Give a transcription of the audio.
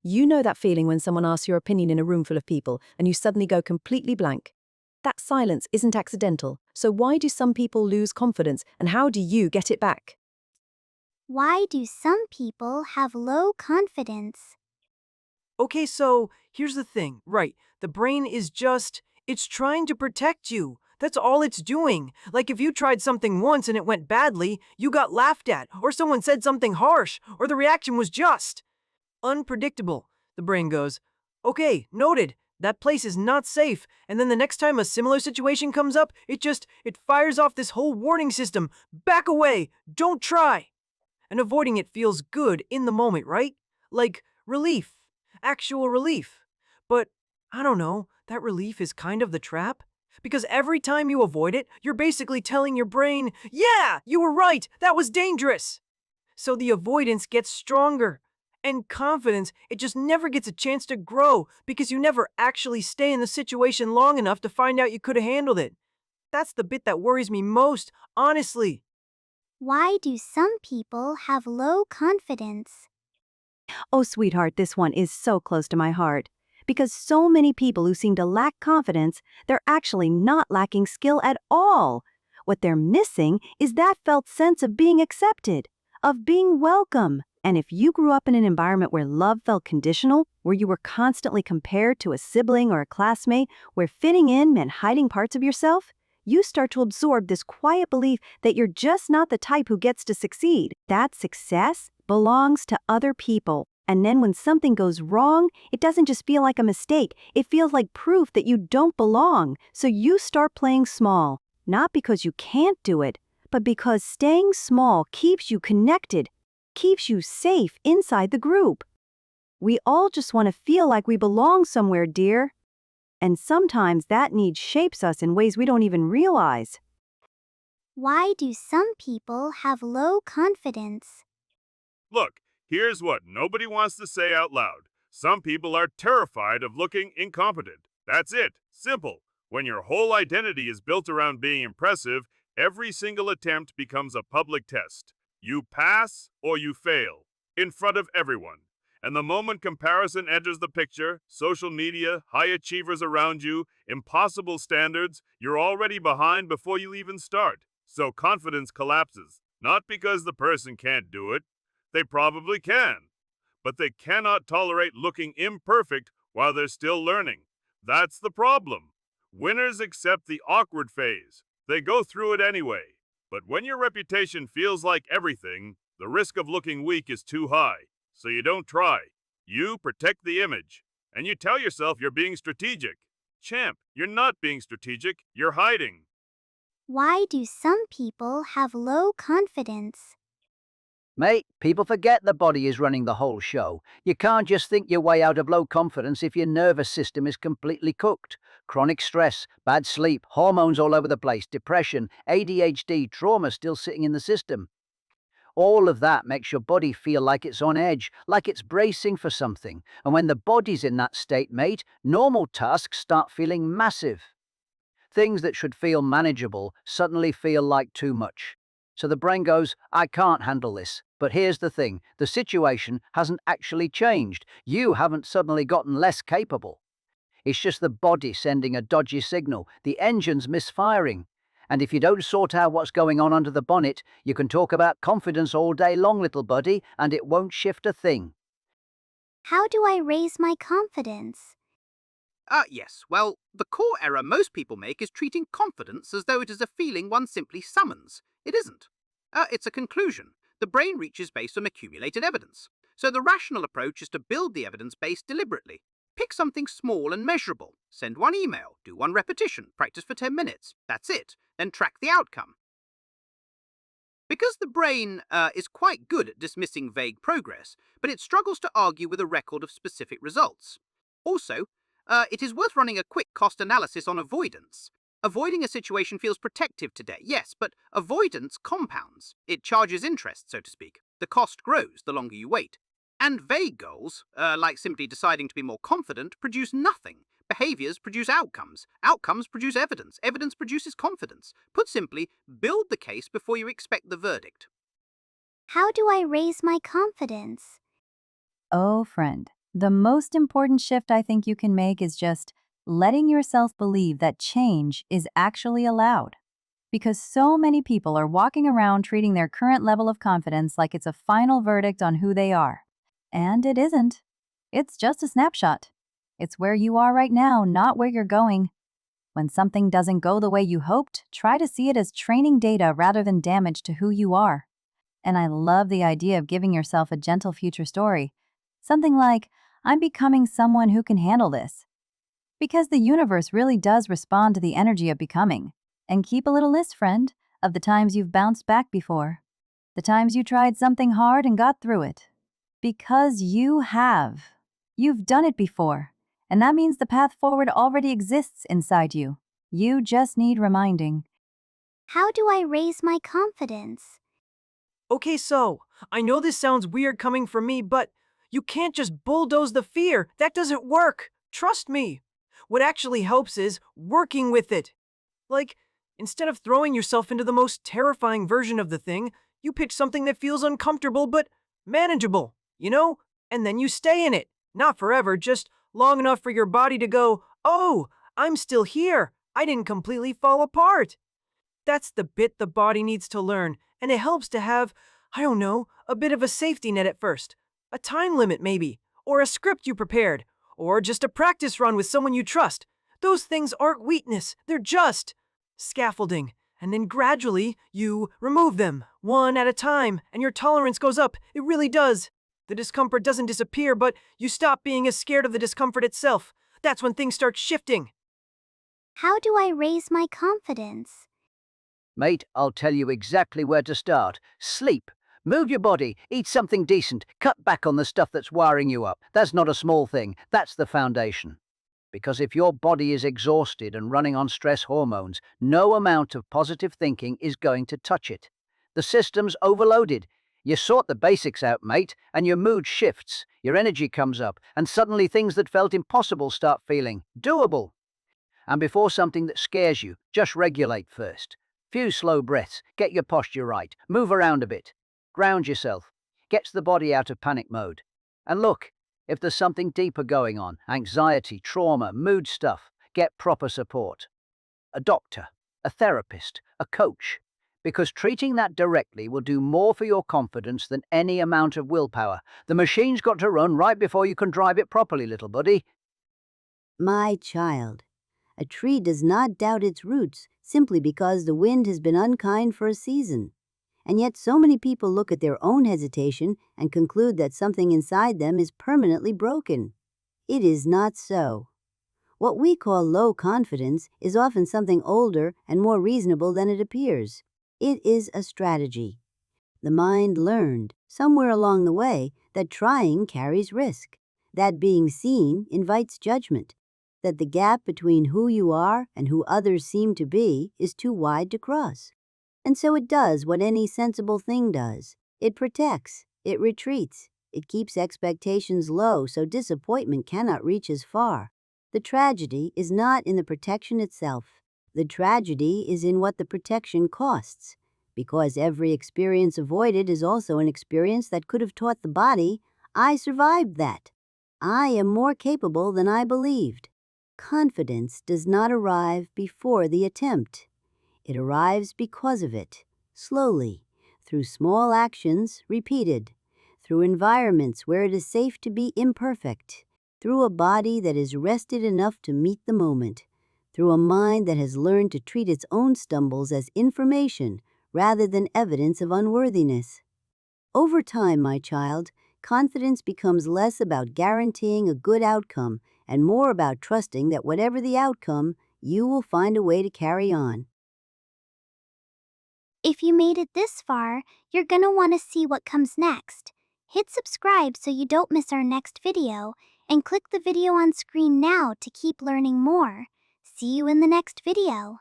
You know that feeling when someone asks your opinion in a room full of people and you suddenly go completely blank. That silence isn't accidental, so why do some people lose confidence and how do you get it back? Why do some people have low confidence? Okay, so here's the thing. Right, the brain is it's trying to protect you. That's all it's doing. Like if you tried something once and it went badly, you got laughed at, or someone said something harsh, or the reaction was just unpredictable. The brain goes, okay, noted. That place is not safe. And then the next time a similar situation comes up, it fires off this whole warning system. Back away. Don't try. And avoiding it feels good in the moment, right? Like relief, actual relief. But I don't know, that relief is kind of the trap. Because every time you avoid it, you're basically telling your brain, yeah, you were right, that was dangerous. So the avoidance gets stronger. And confidence, it just never gets a chance to grow because you never actually stay in the situation long enough to find out you could have handled it. That's the bit that worries me most, honestly. Why do some people have low confidence? Oh, sweetheart, this one is so close to my heart. Because so many people who seem to lack confidence, they're actually not lacking skill at all. What they're missing is that felt sense of being accepted, of being welcome. And if you grew up in an environment where love felt conditional, where you were constantly compared to a sibling or a classmate, where fitting in meant hiding parts of yourself, you start to absorb this quiet belief that you're just not the type who gets to succeed. That success belongs to other people. And then when something goes wrong, it doesn't just feel like a mistake. It feels like proof that you don't belong. So you start playing small, not because you can't do it, but because staying small keeps you connected, keeps you safe inside the group. We all just want to feel like we belong somewhere, dear. And sometimes that need shapes us in ways we don't even realize. Why do some people have low confidence? Look, here's what nobody wants to say out loud. Some people are terrified of looking incompetent. That's it. Simple. When your whole identity is built around being impressive, every single attempt becomes a public test. You pass or you fail, in front of everyone. And the moment comparison enters the picture, social media, high achievers around you, impossible standards, you're already behind before you even start. So confidence collapses, not because the person can't do it. They probably can, but they cannot tolerate looking imperfect while they're still learning. That's the problem. Winners accept the awkward phase. They go through it anyway. But when your reputation feels like everything, the risk of looking weak is too high. So you don't try. You protect the image. And you tell yourself you're being strategic. Champ, you're not being strategic, you're hiding. Why do some people have low confidence? Mate, people forget the body is running the whole show. You can't just think your way out of low confidence if your nervous system is completely cooked. Chronic stress, bad sleep, hormones all over the place, depression, ADHD, trauma still sitting in the system. All of that makes your body feel like it's on edge, like it's bracing for something. And when the body's in that state, mate, normal tasks start feeling massive. Things that should feel manageable suddenly feel like too much. So the brain goes, I can't handle this. But here's the thing, the situation hasn't actually changed. You haven't suddenly gotten less capable. It's just the body sending a dodgy signal, the engine's misfiring. And if you don't sort out what's going on under the bonnet, you can talk about confidence all day long, little buddy, and it won't shift a thing. How do I raise my confidence? Yes. Well, the core error most people make is treating confidence as though it is a feeling one simply summons. It isn't. It's a conclusion. The brain reaches based on accumulated evidence. So the rational approach is to build the evidence base deliberately. Pick something small and measurable. Send one email, do one repetition, practice for 10 minutes. That's it. Then track the outcome. Because the brain is quite good at dismissing vague progress, but it struggles to argue with a record of specific results. Also, it is worth running a quick cost analysis on avoidance. Avoiding a situation feels protective today, yes, but avoidance compounds. It charges interest, so to speak. The cost grows the longer you wait. And vague goals, like simply deciding to be more confident, produce nothing. Behaviors produce outcomes. Outcomes produce evidence. Evidence produces confidence. Put simply, build the case before you expect the verdict. How do I raise my confidence? Oh, friend, The most important shift I think you can make is just letting yourself believe that change is actually allowed. Because so many people are walking around treating their current level of confidence like it's a final verdict on who they are. And it isn't. It's just a snapshot. It's where you are right now, not where you're going. When something doesn't go the way you hoped, try to see it as training data rather than damage to who you are. And I love the idea of giving yourself a gentle future story. Something like, I'm becoming someone who can handle this. Because the universe really does respond to the energy of becoming. And keep a little list, friend, of the times you've bounced back before. The times you tried something hard and got through it. Because you have. You've done it before. And that means the path forward already exists inside you. You just need reminding. How do I raise my confidence? Okay, so, I know this sounds weird coming from me, but you can't just bulldoze the fear. That doesn't work. Trust me. What actually helps is working with it. Like, instead of throwing yourself into the most terrifying version of the thing, you pick something that feels uncomfortable but manageable, And then you stay in it. Not forever, just long enough for your body to go, oh, I'm still here. I didn't completely fall apart. That's the bit the body needs to learn, and it helps to have, I don't know, a bit of a safety net at first. A time limit, maybe, or a script you prepared, or just a practice run with someone you trust. Those things aren't weakness, they're just scaffolding. And then gradually, you remove them, one at a time, and your tolerance goes up. It really does. The discomfort doesn't disappear, but you stop being as scared of the discomfort itself. That's when things start shifting. How do I raise my confidence? Mate, I'll tell you exactly where to start. Sleep. Move your body, eat something decent, cut back on the stuff that's wiring you up. That's not a small thing, that's the foundation. Because if your body is exhausted and running on stress hormones, no amount of positive thinking is going to touch it. The system's overloaded. You sort the basics out, mate, and your mood shifts, your energy comes up, and suddenly things that felt impossible start feeling doable. And before something that scares you, just regulate first. Few slow breaths, get your posture right, move around a bit, ground yourself, gets the body out of panic mode. And look, if there's something deeper going on, anxiety, trauma, mood stuff, get proper support. A doctor, a therapist, a coach. Because treating that directly will do more for your confidence than any amount of willpower. The machine's got to run right before you can drive it properly, little buddy. My child, a tree does not doubt its roots simply because the wind has been unkind for a season. And yet so many people look at their own hesitation and conclude that something inside them is permanently broken. It is not so. What we call low confidence is often something older and more reasonable than it appears. It is a strategy. The mind learned, somewhere along the way, that trying carries risk, that being seen invites judgment, that the gap between who you are and who others seem to be is too wide to cross. And so it does what any sensible thing does. It protects, it retreats, it keeps expectations low so disappointment cannot reach as far. The tragedy is not in the protection itself. The tragedy is in what the protection costs. Because every experience avoided is also an experience that could have taught the body, I survived that. I am more capable than I believed. Confidence does not arrive before the attempt. It arrives because of it, slowly, through small actions repeated, through environments where it is safe to be imperfect, through a body that is rested enough to meet the moment, through a mind that has learned to treat its own stumbles as information rather than evidence of unworthiness. Over time, my child, confidence becomes less about guaranteeing a good outcome and more about trusting that whatever the outcome, you will find a way to carry on. If you made it this far, you're gonna want to see what comes next. Hit subscribe so you don't miss our next video, and click the video on screen now to keep learning more. See you in the next video.